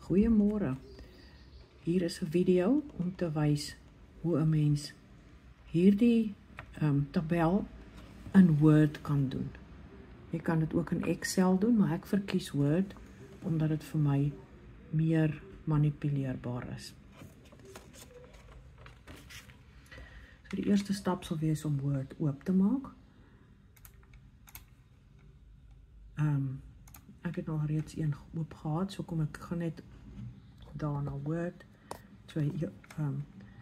Goeiemôre. Hier is 'n video om te wys hoe 'n mens hierdie tabel in Word kan doen. Jy kan dit ook in Excel doen, maar ek verkies Word omdat dit vir my meer manipuleerbaar is. So die eerste stap sal wees om Word oop te maak. Ek het al reeds een oop gehad, so kom ek gaan net daar na Word. So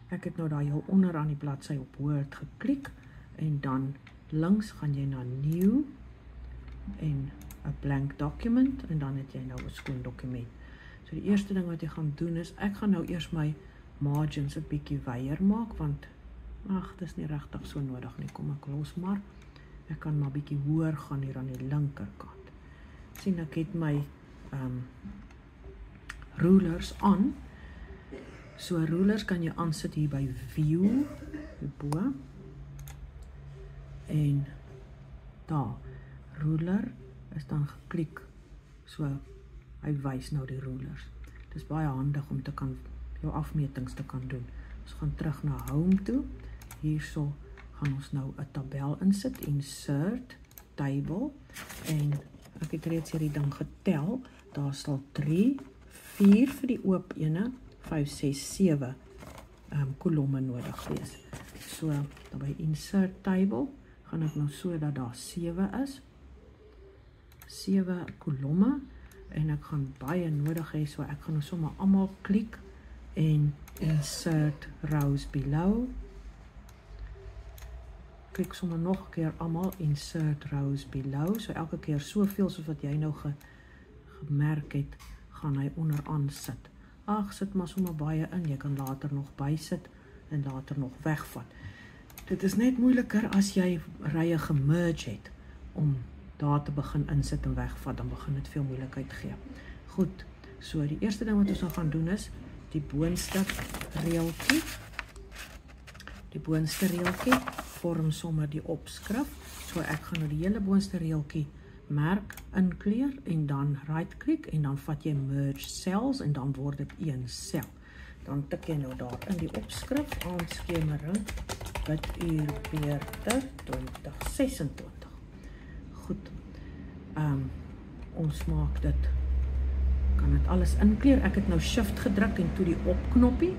ek het nou daar heel onder aan die bladsy op Word geklik en dan links gaan jy na New en 'n blank document en dan het jy nou 'n skoon dokument. So die eerste ding wat jy gaan doen is, ek gaan nou eers my margins 'n bietjie wyer maak, want dit is nie regtig so nodig nie, kom ek los maar. Ek kan maar bietjie hoër gaan hier aan die linkerkant. Sien, ek het my rulers aan. So rulers kan jy aansit hier by view, hierbo. En daar, ruler is dan geklik. So hy wys nou die rulers. Dit is baie handig om te kan jou afmetings te kan doen. Ons gaan terug na home toe. Hierso gaan ons nou 'n tabel insit, insert table, en ek het reeds hierdie ding getel. Daar sal 3, 4 vir die oop ene, 5, 6, 7 kolomme nodig wees. So dan by insert table gaan ek nou so dat daar 7 is. 7 kolomme en ek gaan baie nodig hê, so ek gaan nou sommer almal klik en insert rows below. Klik sommer nog 'n keer almal insert rows below, so elke keer soveel soos wat jy nou gemerk het, gaan hy onderaan sit. Sit maar sommer baie in, jy kan later nog bysit en later nog wegvat. Dit is net moeiliker as jy rye gemerge het, om daar te begin insit en wegvat, dan begin dit veel moeilikheid gee. Goed, so die eerste ding wat ons nou gaan doen is, die boonste reeltjie. Die boonste reeltjie vorm sommer die opskrif, so ek gaan nou die hele boonste reeltjie merk, inkleur en dan right click en dan vat jy merge cells en dan word dit een sel. Dan tik jy nou daar in die opskrif, aanskemering, bituur beurte 2026. Goed, ons maak dit, kan dit alles inkleur. Ek het nou shift gedruk en toe die opknoppie,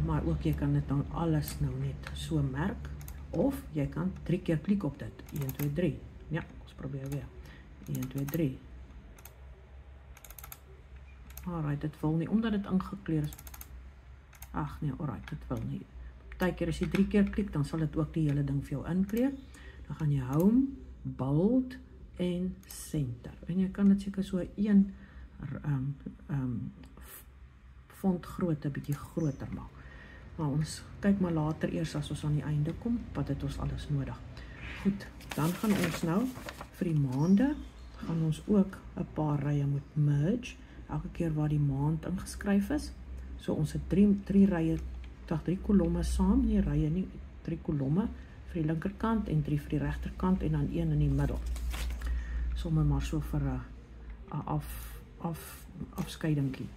maar ook jy kan dit dan alles nou net so merk, of jy kan 3 keer klik op dit, 1, 2, 3, ja, ons probeer weer, 1, 2, 3, alright, dit wil nie, omdat dit ingekleur is, nee, alright, dit wil nie, partykeer as jy 3 keer klik, dan sal dit ook die hele ding vir jou inkleur, dan gaan jy home, bold en center, en jy kan dit seker so een font grootte, bietjie groter maak. Maar ons kyk maar later eers as ons aan die einde kom, wat het ons alles nodig. Goed, dan gaan ons nou vir die maande, gaan ons ook 'n paar rye moet merge, elke keer waar die maand ingeskryf is. So ons het 3 rye, 3 kolomme saam, nie rye nie, 3 kolomme vir die linkerkant en 3 vir die regterkant en dan 1 in die middel. Sommige maar so vir 'n afskeidingkie,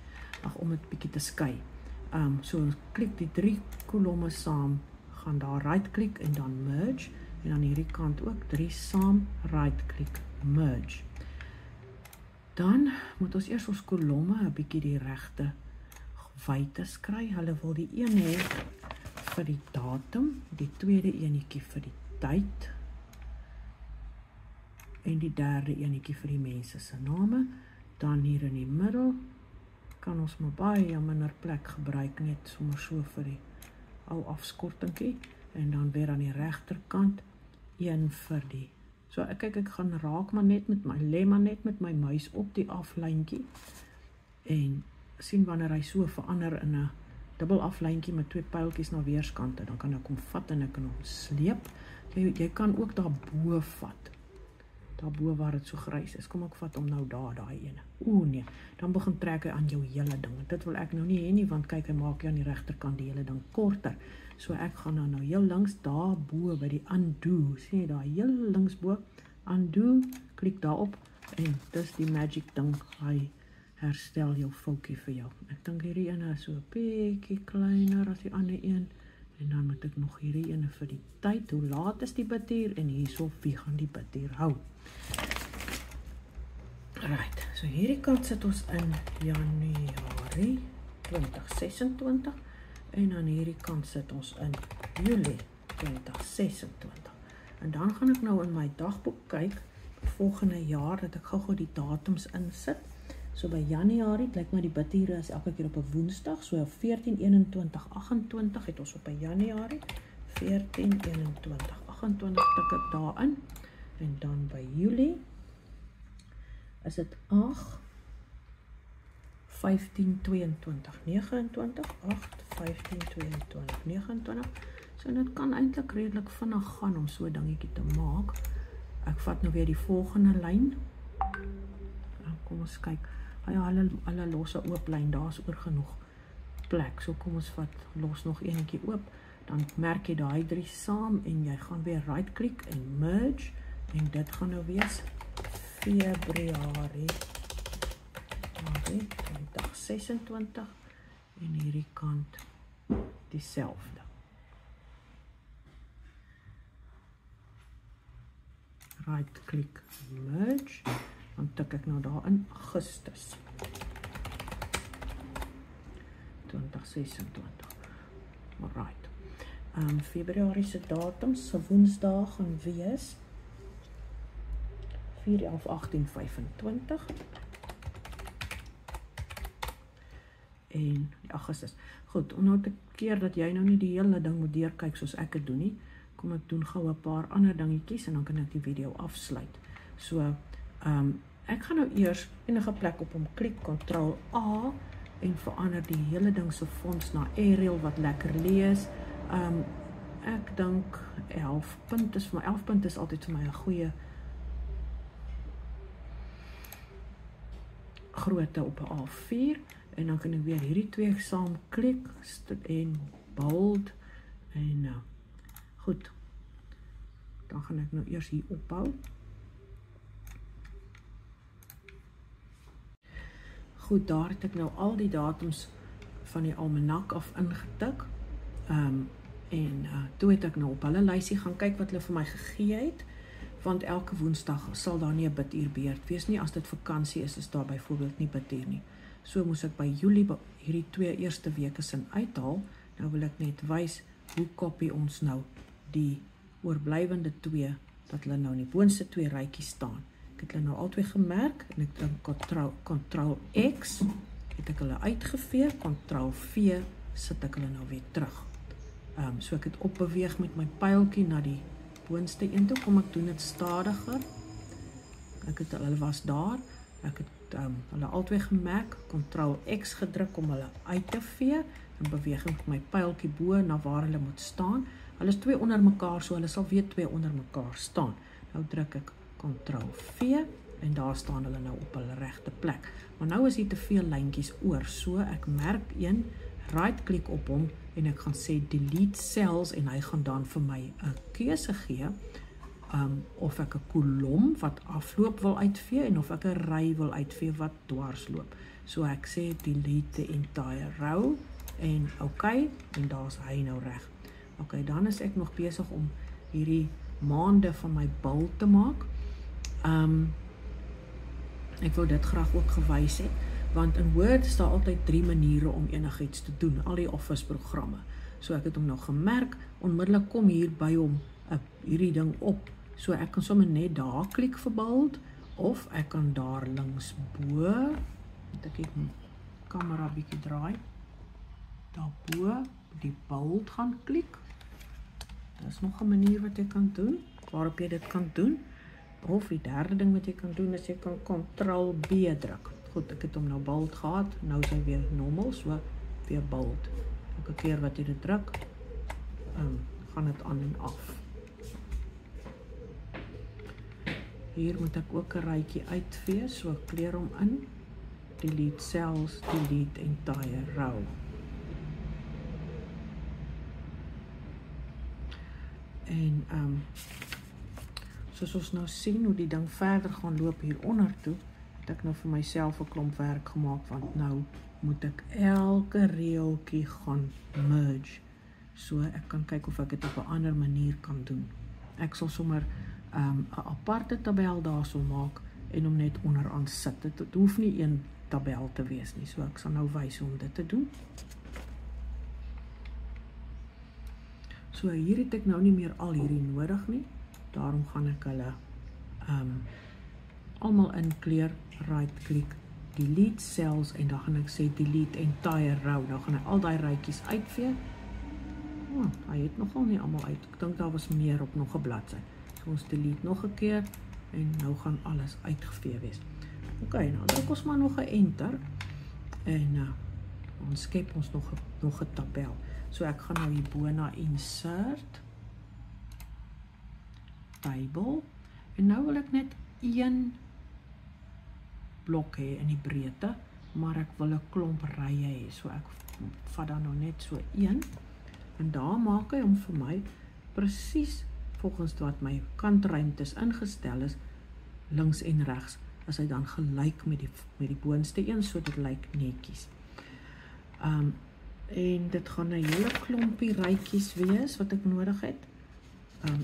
om dit bietjie te skei. So klik die 3 kolomme saam, gaan daar right klik en dan merge, en aan hierdie kant ook 3 saam, right klik, merge. Dan moet ons eers ons kolomme 'n bietjie die regte wytes kry. Hulle wil die een hê vir die datum, die tweede enetjie vir die tyd, en die derde enetjie vir die mense se name. Dan hier in die middel kan ons maar baie minder plek gebruik, net sommer so vir die ou afskortingkie, en dan weer aan die regterkant, een vir die. So ek gaan raak maar net met my, lê maar net met my muis op die aflyntjie, en sien wanneer hy so verander in 'n dubbel aflyntjie met 2 pyltjies na weerskante, dan kan ek hom vat en ek kan hom sleep. Jy kan ook daarbo vat, daarbo waar dit so grys is. Kom ek vat hom nou daar, daai ene. Nee, dan begin trek hy aan jou hele ding. Dit wil ek nou nie hê nie, want kyk, hy maak jy aan die regterkant die hele ding korter. So ek gaan nou heel links daarbo by die undo, sien jy daar, heel links bo, undo, klik daarop, en dis die magic ding, hy herstel jou foutjie vir jou. Ek dink hierdie ene is so 'n bietjie kleiner as die ander een. En dan moet ek nog hierdie ene vir die tyd, hoe laat is die bidtuur en hierso wie gaan die bidtuur hou. Right, so hierdie kant sit ons in Januarie 2026 en aan hierdie kant sit ons in Julie 2026. En dan gaan ek nou in my dagboek kyk volgende jaar dat ek gou die datums insit. So by Januarie, lyk my die bidture is elke keer op 'n Woensdag, so 14, 21, 28 het ons op 'n Januarie, 14, 21, 28 tik ek daarin, en dan by Julie is dit 8, 15, 22, 29, 8, 15, 22, 29, so dit kan eintlik redelik vinnig gaan om so 'n dingetjie te maak. Ek vat nou weer die volgende lyn, kom ons kyk. Ja, hulle los 'n oop lyn, daar is oor genoeg plek, so kom ons los nog enetjie oop, dan merk jy daai 3 saam, en jy gaan weer right click en merge, en dit gaan nou wees Februarie 2026, en hierdie kant dieselfde. Right click merge, dan tik ek nou daar in Augustus 2026. Alright. Februarie se datums, se Woensdae gaan wees 4/11/1825 en Augustus. Goed, nou te keer dat jy nou nie die hele ding moet deurkyk soos ek het doen nie, kom ek doen gou 'n paar ander dingetjies en dan kan ek die video afsluit. So, ek gaan nou eers enige plek op hom klik, Ctrl A, en verander die hele ding se fonts na Arial wat lekker lees. Ek dink 11 punt is vir my, 11 punt is altyd vir my 'n goeie grootte op 'n A4, en dan kan ek weer hierdie twee saam klik en bold, en goed, dan gaan ek nou eers hier ophou. Goed, daar het ek nou al die datums van die almanak af ingetik, en toe het ek nou op hulle lysie gaan kyk wat hulle vir my gegee het, want elke Woensdag sal daar nie 'n bidtuurbeurt wees nie, as dit vakansie is daar byvoorbeeld nie bidtuur nie. So moes ek by Julie hierdie 2 eerste weke sin uithaal. Nou wil ek net wys hoe kopie ons nou die oorblywende 2, dat hulle nou in die boonste 2 rytjies staan. Ek het hulle nou albei gemerk, en ek druk Ctrl X, het ek hulle uitgevee, Ctrl V, sit ek hulle nou weer terug. So ek het opbeweeg met my pyltjie na die boonste een toe, kom ek doen dit stadiger. Hulle was daar, ek het hulle albei gemerk, Ctrl X gedruk om hulle uit te vee, en beweeg met my pyltjie bo na waar hulle moet staan. Hulle is 2 onder mekaar, so hulle sal weer 2 onder mekaar staan. Nou druk ek Ctrl V, en daar staan hulle nou op hulle regte plek. Maar nou is hier te veel lyntjies oor, so ek merk een, right klik op hom, en ek gaan sê delete cells, en hy gaan dan vir my 'n keuse gee, of ek 'n kolom wat afloop wil uitvee, en of ek 'n ry wil uitvee wat dwarsloop. So ek sê delete the entire row, en okay, en daar's hy nou reg. Okay, dan is ek nog besig om hierdie maande van my bil te maak. Ek wou dit graag ook gewys het, want in Word is daar altyd 3 maniere om enigiets te doen, al die Office programme. So ek het hom nou gemerk, onmiddellik kom hier by hom hierdie ding op, so ek kan sommer net daar klik vir bold, of ek kan daar links bo, moet ek die kamera bietjie draai, daar bo, die bold gaan klik. Dit is nog 'n manier wat jy kan doen, waarop jy dit kan doen, of die derde ding wat jy kan doen, is jy kan Ctrl B druk. Goed, ek het hom nou bold gehad, nou is hy weer normal, so weer bold. Elke keer wat jy dit druk, gaan dit aan en af. Hier moet ek ook 'n rytjie uitvee, so ek kleur hom in, delete cells, delete entire row. En soos ons nou sien hoe die ding verder gaan loop hieronder toe, het ek nou vir myself 'n klomp werk gemaak, want nou moet ek elke reeltjie gaan merge. So ek kan kyk of ek dit op 'n ander manier kan doen. Ek sal sommer 'n aparte tabel daarso maak en hom net onderaan sit. Dit hoef nie een tabel te wees nie, so ek sal nou wys hoe om dit te doen. So hier het ek nou nie meer al hierdie nodig nie, daarom gaan ek hulle almal inkleur, right click, delete cells en dan gaan ek sê delete entire row. Nou gaan hy al daai rytjies uitvee. Hy het nogal nie almal uit. Ek dink daar was meer op nog 'n bladsy. So ons delete nog 'n keer en nou gaan alles uitgevee wees. Ok, nou druk ons maar nog 'n enter en ons skep ons nog 'n tabel. So ek gaan nou hierbo na insert table en nou wil ek net een blok hê in die breedte, maar ek wil 'n klomp rye hê. So ek vat dan nou net so een en daar maak hy hom vir my presies volgens wat my kantruimtes ingestel is, links en regs, as hy dan gelyk met die boonste een, so dit lyk netjies. En dit gaan 'n hele klompie rytjies wees wat ek nodig het.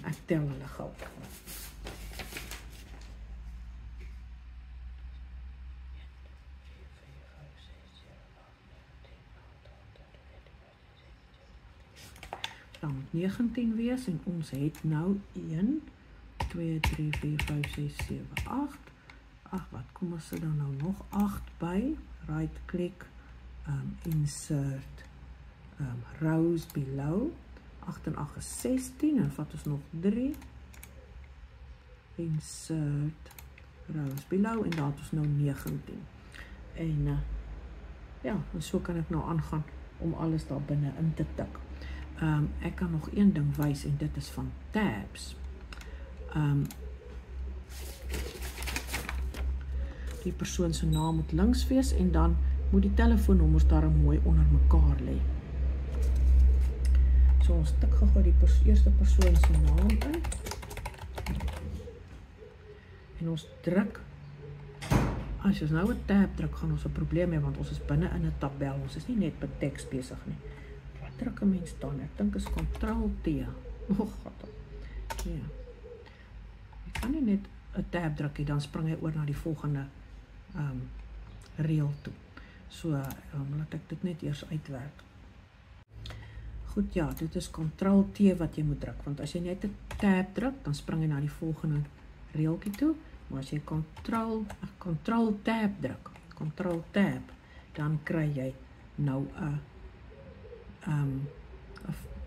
Ek tel hulle gou. Dan moet 19 wees en ons het nou 1, 2, 3, 4, 5, 6, 7, 8. Ag, wat kom ons sit dan nou nog 8 by. Right click, insert rows below. 8 en 8 is 16 en vat ons nog 3. Insert rows below en daar het ons nou 19. En ja, en so kan ek nou aangaan om alles daar binne in te tik. Ek kan nog een ding wys en dit is van tabs. Die persoon se naam moet links wees en dan moet die telefoonnommers daar mooi onder mekaar lê. So ons tik gou die eerste persoon se naam in. En ons druk. As ons nou 'n tab druk, gaan ons 'n probleem hê want ons is binne in 'n tabel. Ons is nie net met teks besig nie. Wat druk 'n mens dan? Ek dink is Ctrl-T. God. Ja. Ek kan nie net 'n tab druk en dan spring hy oor na die volgende reël toe. So laat ek dit net eers uitwerk. Goed, ja, dit is Ctrl-T wat jy moet druk, want as jy net 'n tab druk, dan spring jy na die volgende reeltjie toe, maar as jy Ctrl-Tab druk, Ctrl-Tab, dan kry jy nou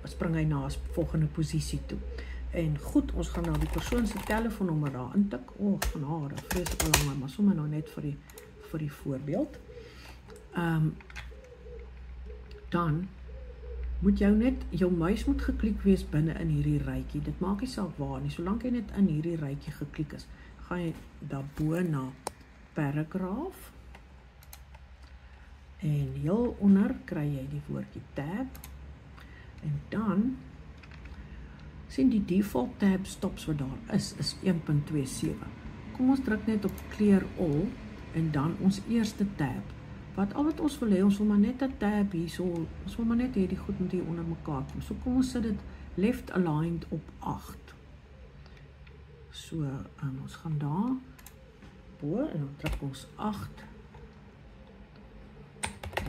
spring hy na 'n volgende posisie toe. En goed, ons gaan nou die persoon se telefoonnommer daar intik. Genade, vreeslik lank, maar sommer nou net vir die voorbeeld. Dan moet jou muis moet geklik wees binne in hierdie rytjie. Dit maak nie saak waar nie, solank jy net in hierdie rytjie geklik is, gaan jy daarbo na paragraaf. En heel onder kry jy die woordjie tab. En dan sien die default tab stops wat daar is 1.27. Kom ons druk net op clear all en dan ons eerste tab. Al wat ons wil hê, ons wil maar net 'n tab hierso, ons wil maar net hê die goed moet hier onder mekaar kom. So kom ons sit dit left aligned op 8. So, ons gaan daar bo en dan druk ons 8.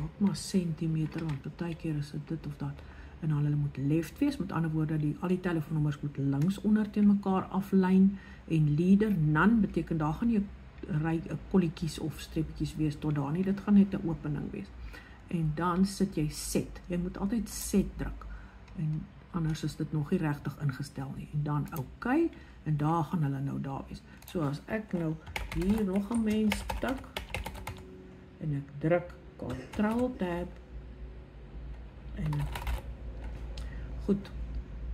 Maak maar sentimeter, want partykeer is dit of dat. En dan hulle moet left wees, met ander woorde, al die telefoonnommers moet links onder teen mekaar aflyn, en leader none beteken daar gaan nie 'n kolletjies of streepjies wees tot daar nie, dit gaan net 'n opening wees. En dan sit jy set, jy moet altyd set druk, en anders is dit nog nie regtig ingestel nie, en dan OK, en daar gaan hulle nou daar wees. So as ek nou hier nog 'n mens tik, en ek druk Ctrl-Tab, en goed,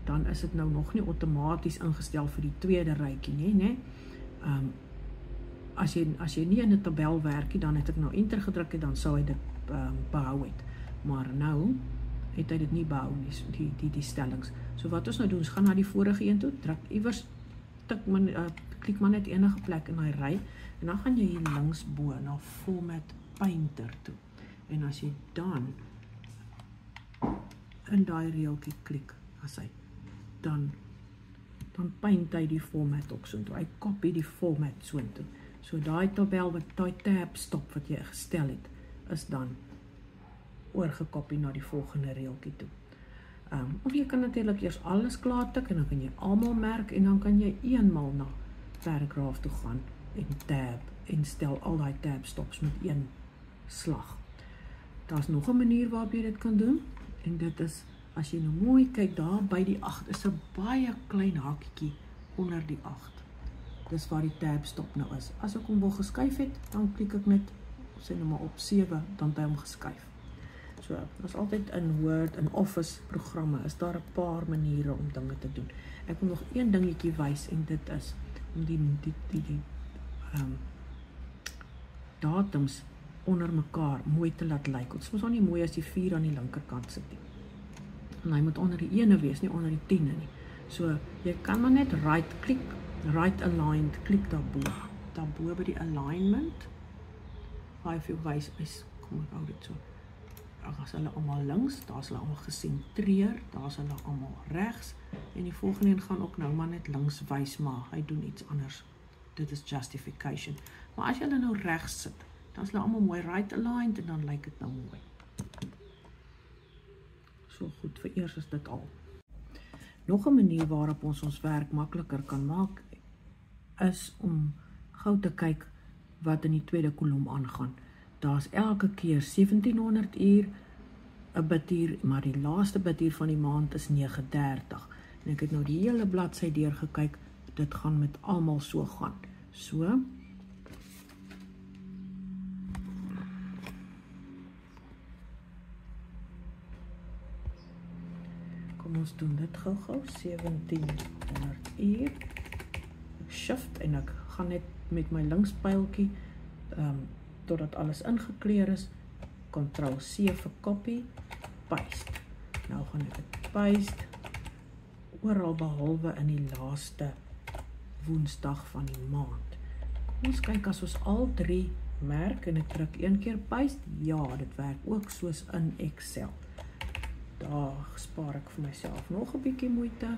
dan is dit nou nog nie outomaties ingestel vir die tweede rytjie nie, né? As jy nie in 'n tabel werk nie, dan het ek nou enter gedruk en dan sou hy dit behou het. Maar nou het hy dit nie behou nie, die stellings. So wat ons nou doen, ons gaan na die vorige een toe, druk iewers, klik maar net enige plek in die ry, en dan gaan jy hier linksbo na Format Painter toe. En as jy dan in die reeltjie klik, dan paint hy die format ook so toe. Hy copy die format so toe. So daai tabel wat daai tab stop wat jy gestel het, is dan oorgekopie na die volgende reeltjie toe. Of jy kan natuurlik eers alles klaar tik en dan kan jy almal merk en dan kan jy eenmal na paragraaf toe gaan en tab en stel al daai tab stops met een slag. Daar's nog 'n manier waarop jy dit kan doen en dit is as jy nou mooi kyk daar by die 8 is 'n baie klein hakietjie onder die 8. Dis waar die tab stop nou is. As ek hom wil geskuif het, dan klik ek net sê nou maar op 7 dan het hy hom geskuif. So, daar's altyd in Word en Office programme is daar 'n paar maniere om dinge te doen. Ek wil nog een dingetjie wys en dit is om die datums onder mekaar mooi te laat lyk. Dit is mos nie mooi as die 4 aan die linkerkant sit nie. En hy moet onder die ene wees, nie onder die 10 nie. So, jy kan maar net right aligned, klik daarbo by die alignment. Waar jy wys is, kom ek hou dit so. Daar is hulle almal links, daar is hulle almal gesentreer, daar is hulle almal regs, en die volgende een gaan ook nou maar net links wys, maar hy doen iets anders. Dit is justification. Maar as jy hulle nou regs sit, dan is hulle almal mooi right aligned, en dan lyk dit nou mooi. So goed, vir eers is dit al. Nog 'n manier waarop ons werk makliker kan maak, is om gou te kyk wat in die tweede kolom aangaan. Daar's elke keer 1700 uur, 'n bituur, maar die laaste bituur van die maand is 9:30. En ek het nou die hele bladsy deurgekyk, dit gaan met almal so gaan. So, kom ons doen dit gou-gou, 1700 uur. Ek shift en ek gaan net met my linkspyltjie totdat alles ingekleer is, Ctrl+C vir copy, paste. Nou gaan ek dit paste, oral behalwe in die laaste woensdag van die maand. Kom ons kyk as ons al 3 merk en ek druk een keer paste, ja, dit werk ook soos in Excel. Daar spaar ek vir myself nog 'n bietjie moeite,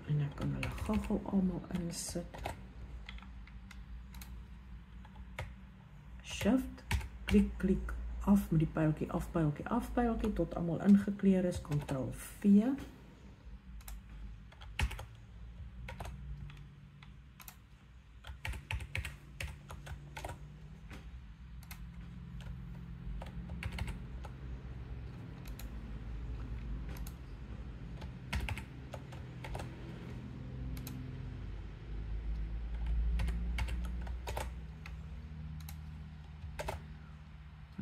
en ek kan hulle gou-gou almal insit. Shift, klik af met die pyltjie af, pyltjie tot almal ingekleer is, Ctrl+V.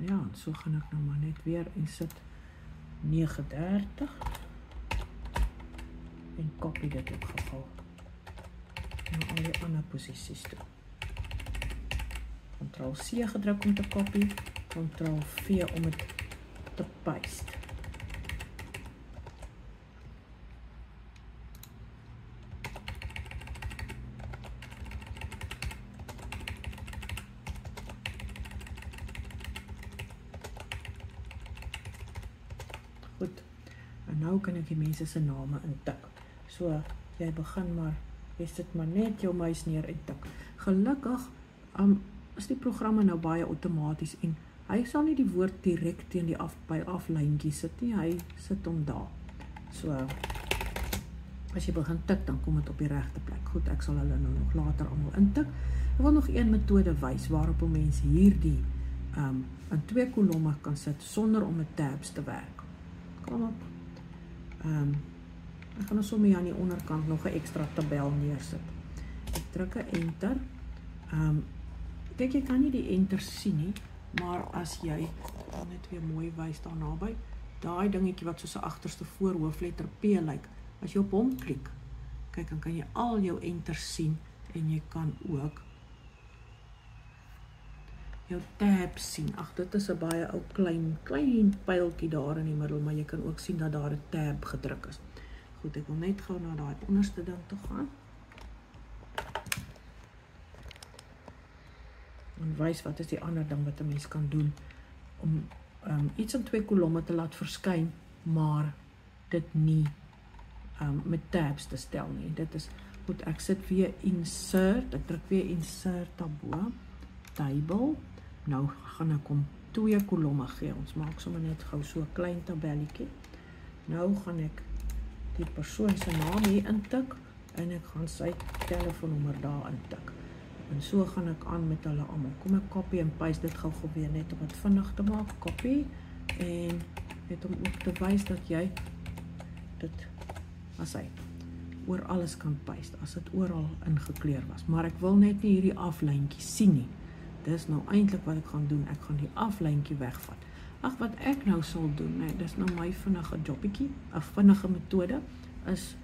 Ja, en so gaan ek nou maar net weer en sit 9:30 en copy dit ook gou na al die ander posisies toe. Ctrl+C gedruk om te copy, Ctrl+V om dit te paste. Goed, en nou kan ek die mense se name intik. So, jy begin maar, jy sit maar net jou muis neer en tik. Gelukkig is die programme nou baie outomaties en hy sal nie die woord direk teen die aflyntjie sit nie, hy sit hom daar. So, as jy begin tik, dan kom dit op die regte plek. Goed, ek sal hulle nou nog later almal intik. Ek wil nog een metode wys waarop 'n mens hierdie in 2 kolomme kan sit sonder om met tabs te werk. Kom op. Ek gaan nou sommer aan die onderkant nog 'n ekstra tabel neersit. Ek druk 'n enter. Kyk, jy kan nie die enter sien nie, maar as jy net weer mooi wys daar naby, daai dingetjie wat soos 'n agterste voorhoofletter P lyk, as jy op hom klik, kyk, dan kan jy al jou enter sien en jy kan ook jou tab sien. Ag, dit is 'n baie ou klein pyltjie daar in die middel, maar jy kan ook sien dat daar 'n tab gedruk is. Goed, ek wil net gou na daai onderste ding toe gaan. en wys wat is die ander ding wat 'n mens kan doen om iets in 2 kolomme te laat verskyn, maar dit nie met tabs te stel nie. Dit is goed, ek sit weer insert, ek druk weer insert daarbo, table. Nou gaan ek hom 2 kolomme gee. Ons maak sommer net gou so 'n klein tabelletjie. Nou gaan ek die persoon se naam hier intik en ek gaan sy telefoonnommer daar intik. En so gaan ek aan met hulle almal. Kom ek copy en paste dit gou weer net om dit vinnig te maak. Copy en net om ook te wys dat jy dit as hy oor alles kan paste, as dit oral ingekleur was. Maar ek wil net nie hierdie aflyntjie sien nie. Dis nou eintlik wat ek gaan doen. Ek gaan die aflyntjie wegvat. Ag, wat ek nou sal doen, nee, dis nou my vinnige jobbietjie, 'n vinnige metode is,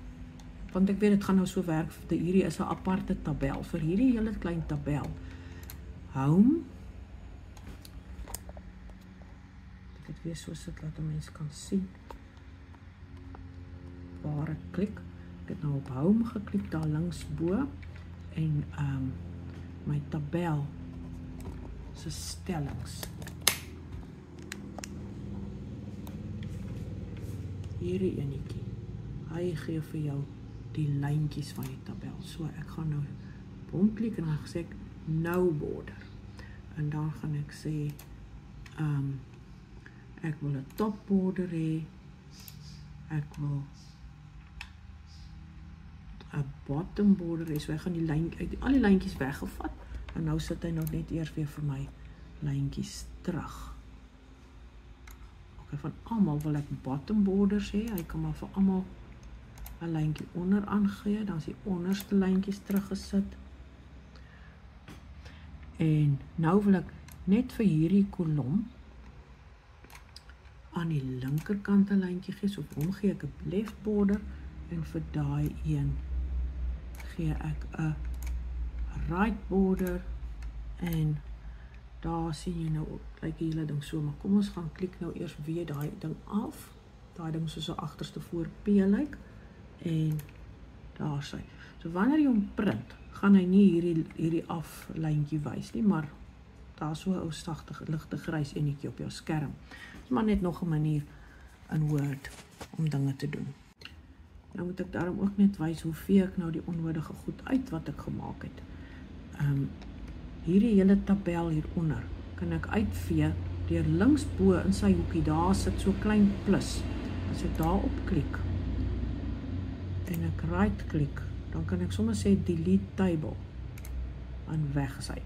want ek weet dit gaan nou so werk, hierdie is 'n aparte tabel, vir hierdie hele klein tabel, home, ek het weer so sit, dat 'n mens kan sien, waar ek klik, ek het nou op home geklik, daar links bo, en my tabel, se stellings, hierdie enetjie, hy gee vir jou die lyntjies van die tabel. So ek gaan nou op hom klik en dan sê ek no border. En dan gaan ek sê ek wil 'n top border hê. Ek wil 'n bottom border hê. So ek gaan die lyn al die lyntjies weggevat en nou sit hy nou net eers weer vir my lyntjies terug. Van almal wil ek bottom borders hê, hy kan maar vir almal 'n lyntjie onder aangee, dan is die onderste lyntjies teruggesit. En nou wil ek net vir hierdie kolom aan die linkerkant 'n lyntjie gee, so vir hom gee ek 'n left border en vir daai een gee ek 'n right border en daar sien jy nou, lyk die hele ding so, maar kom ons gaan klik nou eers weer daai ding af, daai ding soos 'n agterste voor P lyk, en daar sy. So wanneer jy hom print, gaan hy nie hierdie aflyntjie wys nie, maar daar so 'n ou sagte ligte grys enetjie op jou skerm. Dis maar net nog 'n manier in Word om dinge te doen. Nou moet ek daarom ook net wys hoe vee ek nou die onnodige goed uit wat ek gemaak het. Hierdie hele tabel hieronder kan ek uitvee deur linksbo in sy hoekie, daar sit so klein plus. As ek daarop klik en ek right klik, dan kan ek sommer sê delete table en weg is hy.